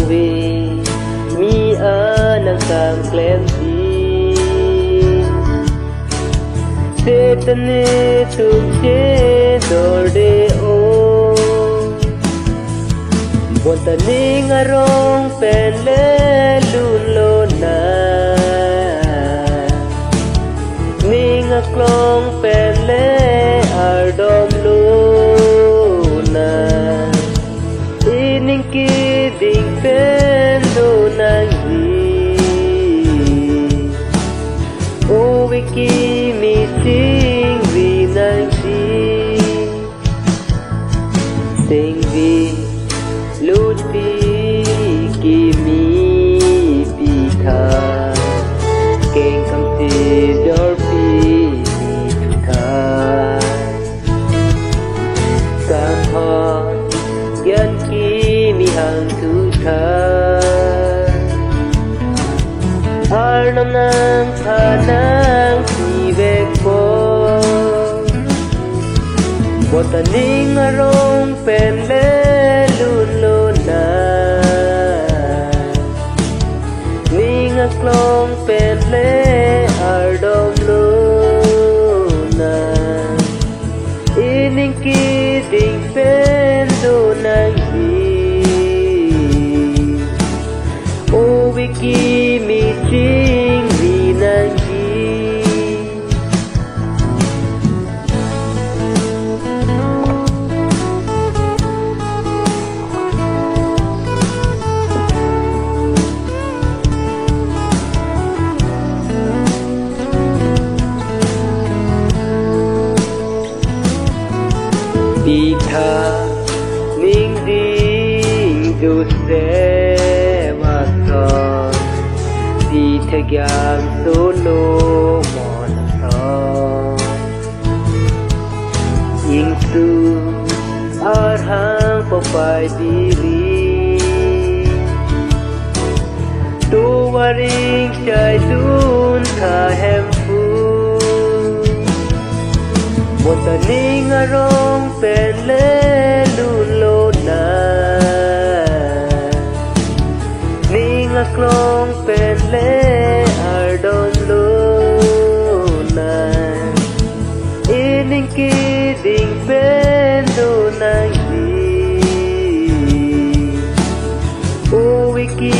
vì mi ở nàng càng klem gì thế tên nê tum chế đồ đê ô buồn ta ni ngà rong pen lê lùn lô na ni ngà klong pen lê ar dom lô na ining ki ding pen do nang hi o wiki mi ting vi nang hi ting vi lút vi ki mi pi tha keng kam ti dor pi mi tu tha ka ha yan ki mi hang tu tha ar nam nang tha nang si ve ko bota ning arong pen le lun lun na ning a klong pen le ar dom lun na ining ki ding pen do nang hi o wiki mi ching vi nang hi đi tha ning ding du se wa so đi theo gyang solo mon so ying su ar hang po pai diri tu waring chai dun tha hem fu một tờ ning arong pen le lun lo na ning a klong pen le ar dom lo na ining ki ding pen do nang hi o wiki